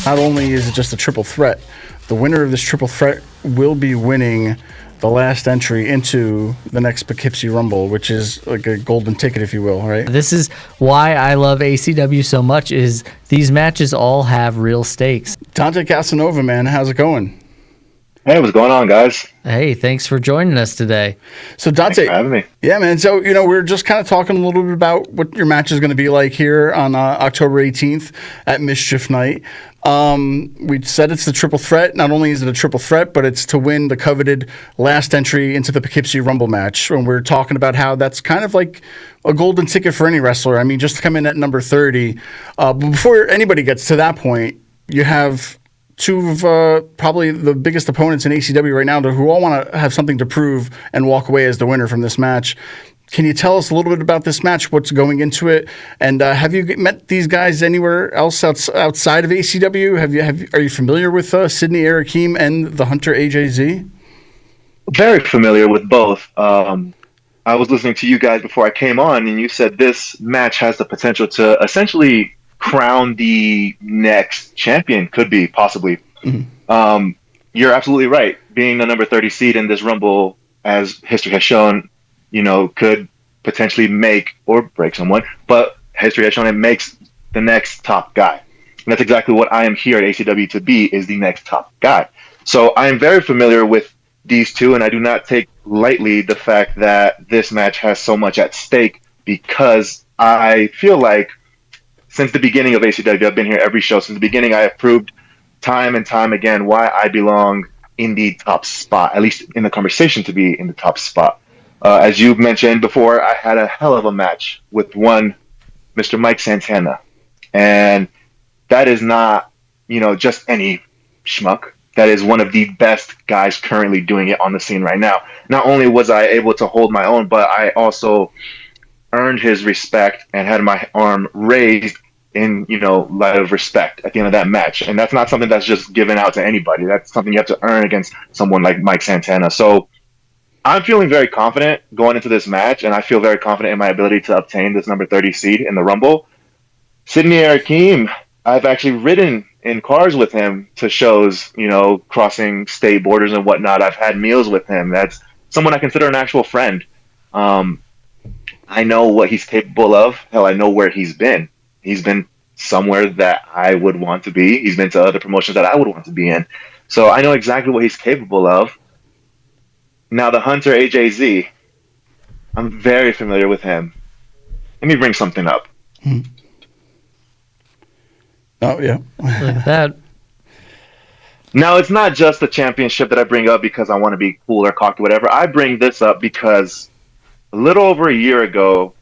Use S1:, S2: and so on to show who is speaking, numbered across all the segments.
S1: Not only is it just a triple threat, the winner of this triple threat will be winning the last entry into the next Poughkeepsie Rumble, which is like a golden ticket, if you will, right?
S2: This is why I love ACW so much, is these matches all have real stakes.
S1: Dante Casanova, man, how's it going?
S3: Hey, what's going on, guys?
S2: Hey, thanks for joining us today.
S1: So Dante,
S3: Thanks for having me.
S1: Yeah, man. So, we're just kind of talking a little bit about what your match is going to be like here on October 18th at Mischief Night. We said it's the triple threat. Not only is it a triple threat, but it's to win the coveted last entry into the Poughkeepsie Rumble match. And we're talking about how that's kind of like a golden ticket for any wrestler. I mean, just to come in at number 30. But before anybody gets to that point, you have two of probably the biggest opponents in ACW right now who all want to have something to prove and walk away as the winner from this match. Can you tell us a little bit about this match, what's going into it? And have you met these guys anywhere else outside of ACW? Are you familiar with Sidney Arakim and the Hunter AJZ?
S3: Very familiar with both. I was listening to you guys before I came on, and you said this match has the potential to essentially crown the next champion, could be, possibly. Mm-hmm. You're absolutely right. Being the number 30 seed in this Rumble, as history has shown, could potentially make or break someone, but history has shown it makes the next top guy. And that's exactly what I am here at ACW to be, is the next top guy. So I am very familiar with these two, and I do not take lightly the fact that this match has so much at stake, because I feel like since the beginning of ACW, I've been here every show. Since the beginning, I have proved time and time again why I belong in the top spot, at least in the conversation to be in the top spot. As you mentioned before, I had a hell of a match with one Mr. Mike Santana. And that is not, just any schmuck. That is one of the best guys currently doing it on the scene right now. Not only was I able to hold my own, but I also earned his respect and had my arm raised in, light of respect at the end of that match. And that's not something that's just given out to anybody. That's something you have to earn against someone like Mike Santana. So I'm feeling very confident going into this match, and I feel very confident in my ability to obtain this number 30 seed in the Rumble. Sidney Arakim, I've actually ridden in cars with him to shows, crossing state borders and whatnot. I've had meals with him. That's someone I consider an actual friend. I know what he's capable of. Hell, I know where he's been. He's been somewhere that I would want to be. He's been to other promotions that I would want to be in. So I know exactly what he's capable of. Now, the Hunter AJZ, I'm very familiar with him. Let me bring something up.
S1: Oh, yeah.
S2: Look at that.
S3: Now, it's not just the championship that I bring up because I want to be cool or cocky, whatever. I bring this up because a little over a year ago,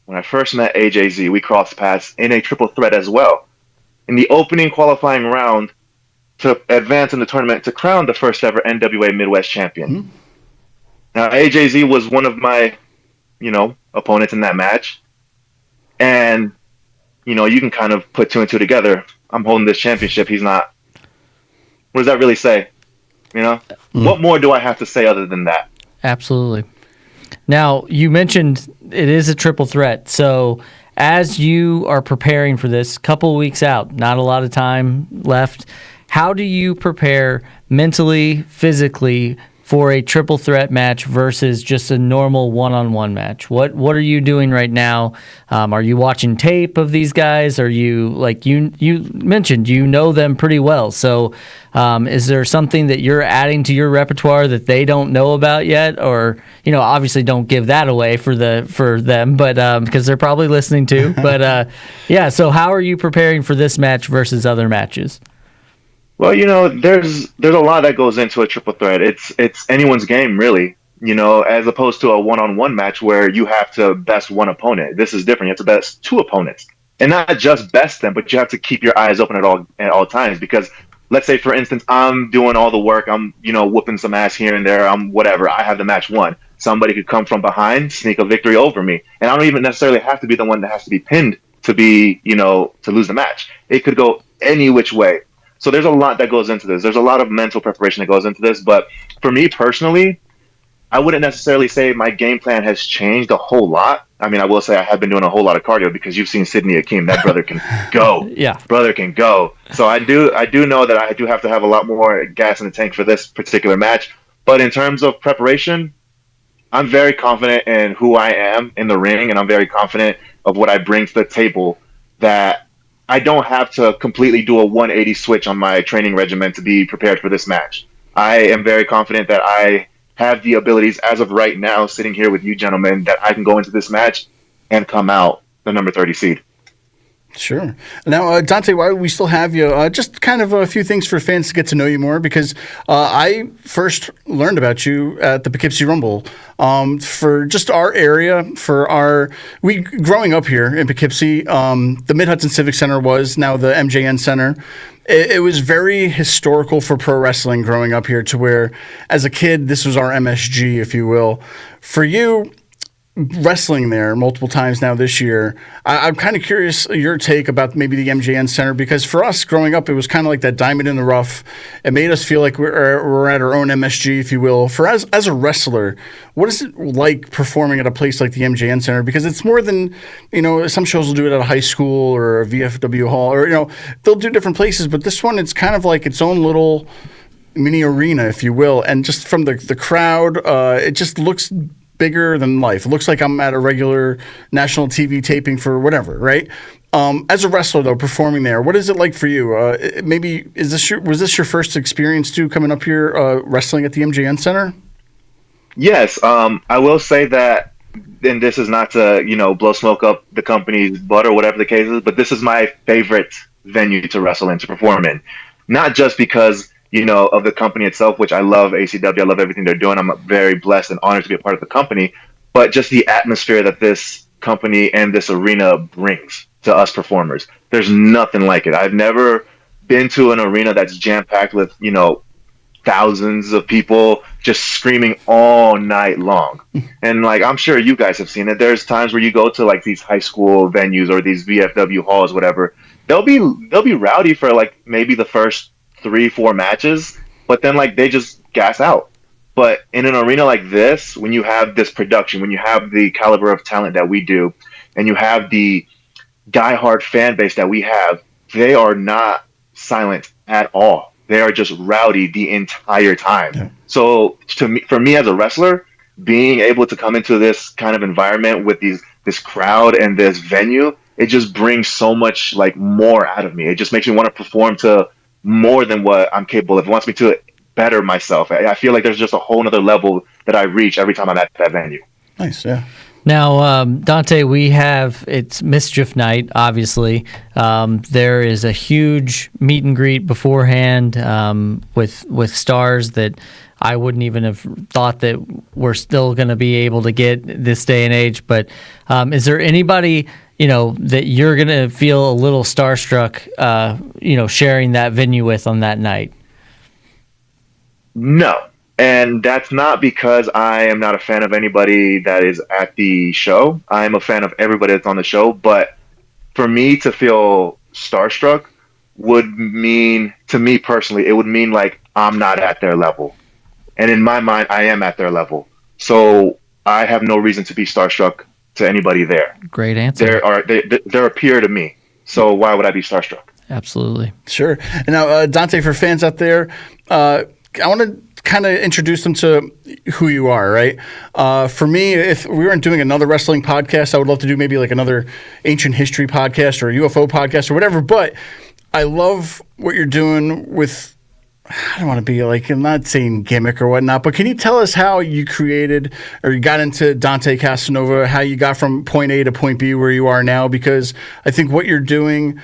S3: when I first met AJZ, we crossed paths in a triple threat as well. In the opening qualifying round to advance in the tournament to crown the first ever NWA Midwest champion. Mm-hmm. Now, AJZ was one of my, opponents in that match. And, you can kind of put two and two together. I'm holding this championship. He's not. What does that really say? What more do I have to say other than that?
S2: Absolutely. Now, you mentioned it is a triple threat. So as you are preparing for this, couple weeks out, not a lot of time left, how do you prepare mentally, physically for a triple threat match versus just a normal one-on-one match? What are you doing right now? Are you watching tape of these guys? Are you, like you mentioned, you know them pretty well. So is there something that you're adding to your repertoire that they don't know about yet? Or, obviously don't give that away for them, but because they're probably listening too. But yeah, so how are you preparing for this match versus other matches?
S3: Well, there's a lot that goes into a triple threat. It's anyone's game, really. As opposed to a one-on-one match where you have to best one opponent. This is different. You have to best two opponents, and not just best them, but you have to keep your eyes open at all times. Because let's say, for instance, I'm doing all the work. I'm whooping some ass here and there. I'm whatever. I have the match won. Somebody could come from behind, sneak a victory over me, and I don't even necessarily have to be the one that has to be pinned to be to lose the match. It could go any which way. So there's a lot that goes into this. There's a lot of mental preparation that goes into this. But for me personally, I wouldn't necessarily say my game plan has changed a whole lot. I mean, I will say I have been doing a whole lot of cardio because you've seen Sidney Akeem. That brother can go.
S2: Yeah.
S3: Brother can go. So I do know that I do have to have a lot more gas in the tank for this particular match. But in terms of preparation, I'm very confident in who I am in the ring, and I'm very confident of what I bring to the table, that I don't have to completely do a 180 switch on my training regimen to be prepared for this match. I am very confident that I have the abilities as of right now, sitting here with you gentlemen, that I can go into this match and come out the number 30 seed.
S1: Sure. Now, Dante, while we still have you, just kind of a few things for fans to get to know you more, because I first learned about you at the Poughkeepsie Rumble. For just our area, growing up here in Poughkeepsie, the Mid-Hudson Civic Center was now the MJN Center. It was very historical for pro wrestling growing up here, to where, as a kid, this was our MSG, if you will. For you, wrestling there multiple times now this year, I'm kind of curious your take about maybe the MJN Center, because for us growing up, it was kind of like that diamond in the rough. It made us feel like we're at our own MSG, if you will. For as a wrestler, what is it like performing at a place like the MJN Center? Because it's more than, some shows will do it at a high school or a VFW hall, or, they'll do different places, but this one, it's kind of like its own little mini arena, if you will. And just from the crowd, it just looks bigger than life. It looks like I'm at a regular national TV taping for whatever, right? As a wrestler, though, performing there, what is it like for you? Maybe was this your first experience too, coming up here wrestling at the MJN Center?
S3: Yes, I will say that, and this is not to blow smoke up the company's butt or whatever the case is, but this is my favorite venue to wrestle in, to perform in. Not just because of the company itself, which I love ACW. I love everything they're doing. I'm very blessed and honored to be a part of the company, but just the atmosphere that this company and this arena brings to us performers. There's nothing like it. I've never been to an arena that's jam-packed with, thousands of people just screaming all night long. And I'm sure you guys have seen it. There's times where you go to these high school venues or these VFW halls, whatever. They'll be rowdy for maybe the first 3-4 matches, but then they just gas out. But in an arena like this, when you have this production, when you have the caliber of talent that we do, and you have the diehard fan base that we have, they are not silent at all. They are just rowdy the entire time. Yeah. So for me as a wrestler, being able to come into this kind of environment with this crowd and this venue, it just brings so much more out of me. It just makes me want to perform to more than what I'm capable of. It wants me to better myself. I feel like there's just a whole nother level that I reach every time I'm at that venue.
S1: Nice, yeah.
S2: Now, Dante, it's Mischief Night, obviously. There is a huge meet and greet beforehand with stars that I wouldn't even have thought that we're still going to be able to get this day and age. But is there anybody that you're going to feel a little starstruck, sharing that venue with on that night?
S3: No. And that's not because I am not a fan of anybody that is at the show. I am a fan of everybody that's on the show. But for me to feel starstruck would mean, to me personally, it would mean I'm not at their level. And in my mind, I am at their level. So I have no reason to be starstruck to anybody there.
S2: Great answer.
S3: They're a peer to me. So why would I be starstruck?
S2: Absolutely.
S1: Sure. And now, Dante, for fans out there, I want to kind of introduce them to who you are, right? For me, if we weren't doing another wrestling podcast, I would love to do maybe another ancient history podcast or a UFO podcast or whatever. But I love what you're doing with, I don't want to be I'm not saying gimmick or whatnot, but can you tell us how you created or you got into Dante Casanova, how you got from point A to point B where you are now? Because I think what you're doing,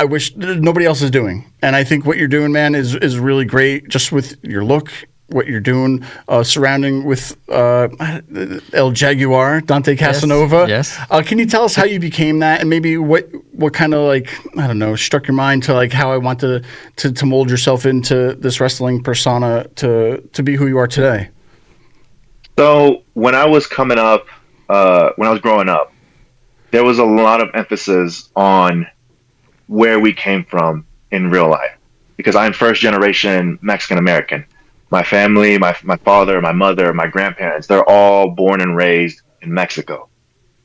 S1: I wish nobody else is doing. And I think what you're doing, man, is really great, just with your look, what you're doing, surrounding with El Jaguar, Dante Casanova.
S2: Yes.
S1: Can you tell us how you became that, and maybe what kind of struck your mind to how I want to mold yourself into this wrestling persona to be who you are today?
S3: So when I was coming up, when I was growing up, there was a lot of emphasis on where we came from in real life, because I'm first generation Mexican American. My family, my father, my mother, my grandparents, they're all born and raised in Mexico.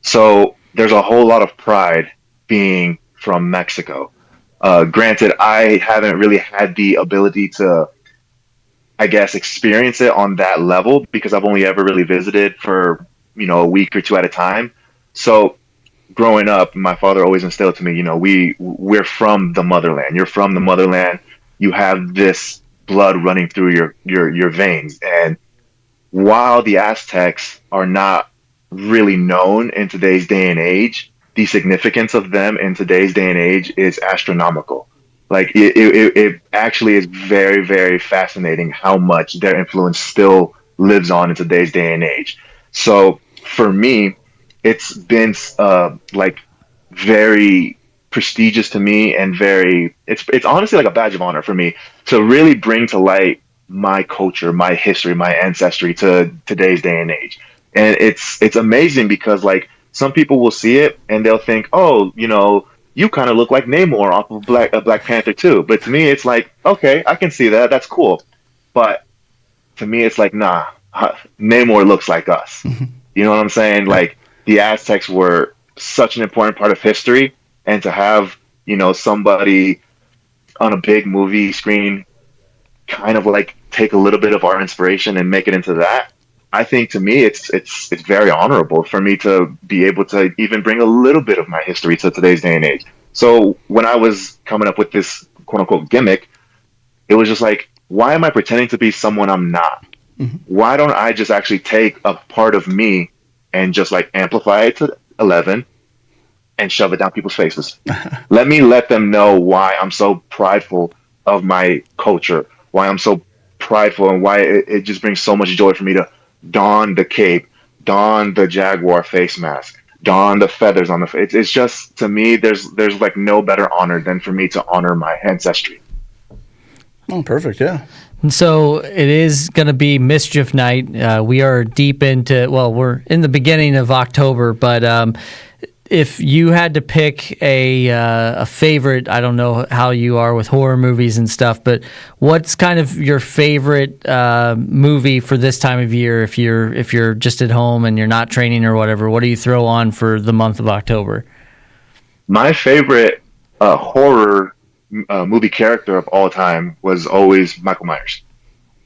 S3: So there's a whole lot of pride being from Mexico. Granted, I haven't really had the ability to, I guess, experience it on that level because I've only ever really visited for, a week or two at a time. So growing up, my father always instilled to me, we're from the motherland. You're from the motherland. You have this blood running through your veins. And while the Aztecs are not really known in today's day and age, the significance of them in today's day and age is astronomical. Like it actually is very, very fascinating how much their influence still lives on in today's day and age. So for me, it's been like very prestigious to me and very it's honestly like a badge of honor for me to really bring to light my culture, my history, my ancestry to today's day and age. And it's amazing because like some people will see it and they'll think, oh, you kind of look like Namor off of Black Panther too. But to me, it's like, okay, I can see that. That's cool. But to me, it's like, nah, Namor looks like us. You know what I'm saying? Like the Aztecs were such an important part of history, and to have somebody on a big movie screen kind of like take a little bit of our inspiration and make it into that. I think to me it's very honorable for me to be able to even bring a little bit of my history to today's day and age. So when I was coming up with this quote unquote gimmick, it was just like, why am I pretending to be someone I'm not? Why don't I just actually take a part of me and just like amplify it to 11 and shove it down people's faces? Let them know why I'm so prideful of my culture, why I'm so prideful, and why it just brings so much joy for me to don the cape, don the Jaguar face mask, don the feathers on the face. It's just, to me, there's like no better honor than for me to honor my ancestry.
S1: Oh, perfect. Yeah.
S2: And so it is going to be Mischief Night. We are deep into, well, we're in the beginning of October, but if you had to pick a favorite, I don't know how you are with horror movies and stuff, but what's kind of your favorite movie for this time of year? If you're just at home and you're not training or whatever, what do you throw on for the month of October?
S3: My favorite horror movie character of all time was always Michael Myers.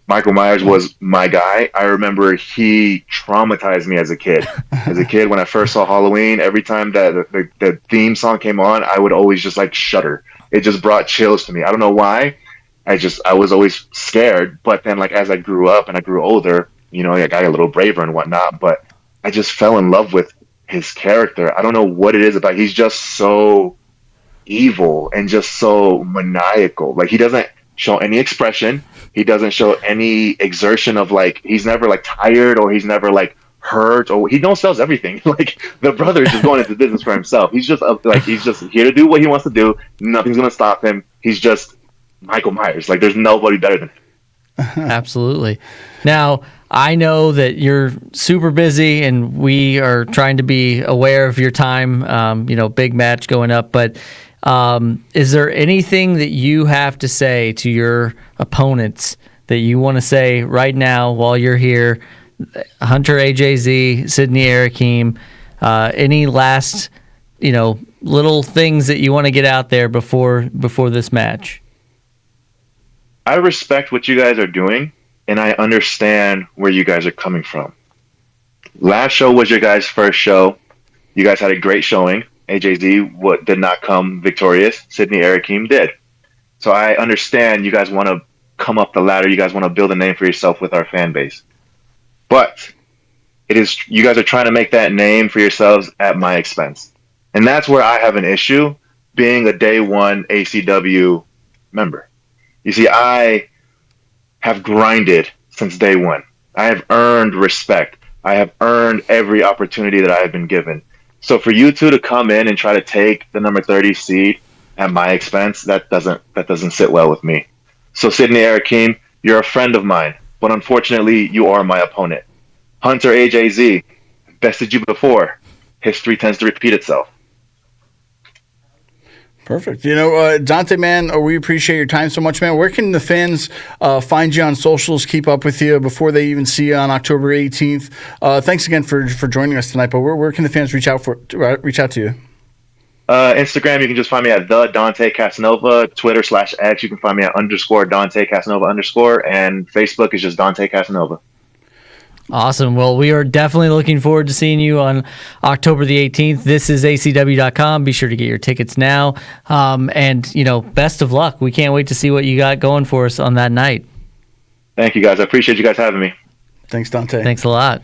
S3: Michael Myers was my guy. I remember he traumatized me as a kid. As a kid, when I first saw Halloween, every time that the theme song came on, I would always just like shudder. It just brought chills to me. I don't know why. I was always scared. But then, like as I grew up and I grew older, I got a little braver and whatnot. But I just fell in love with his character. I don't know what it is about. He's just so evil and just so maniacal. Like he doesn't show any expression. He doesn't show any exertion of like, he's never like tired or he's never like hurt, or he knows sells everything. Like the brother is just going into business for himself. He's just he's just here to do what he wants to do. Nothing's going to stop him. He's just Michael Myers. Like there's nobody better than him.
S2: Absolutely. Now, I know that you're super busy and we are trying to be aware of your time, big match going up, but is there anything that you have to say to your opponents that you want to say right now while you're here? Hunter AJZ, Sidney Arakim, any last, little things that you want to get out there before this match?
S3: I respect what you guys are doing, and I understand where you guys are coming from. Last show was your guys' first show. You guys had a great showing. AJZ did not come victorious. Sidney Arakim did. So I understand you guys want to come up the ladder. You guys want to build a name for yourself with our fan base. But you guys are trying to make that name for yourselves at my expense. And that's where I have an issue being a day one ACW member. You see, I have grinded since day one. I have earned respect. I have earned every opportunity that I have been given. So for you two to come in and try to take the number 30 seed at my expense, that doesn't sit well with me. So Sidney Arakim, you're a friend of mine, but unfortunately you are my opponent. Hunter AJZ, bested you before. History tends to repeat itself.
S1: Perfect. Dante, man, we appreciate your time so much, man. Where can the fans find you on socials, keep up with you before they even see you on October 18th? Thanks again for joining us tonight. But where can the fans reach out to you?
S3: Instagram, you can just find me at the Dante Casanova. Twitter/X, you can find me at _Dante Casanova _ and Facebook is just Dante Casanova.
S2: Awesome. Well, we are definitely looking forward to seeing you on October the 18th. This is acw.com. Be sure to get your tickets now. And best of luck. We can't wait to see what you got going for us on that night.
S3: Thank you, guys. I appreciate you guys having me.
S1: Thanks, Dante.
S2: Thanks a lot.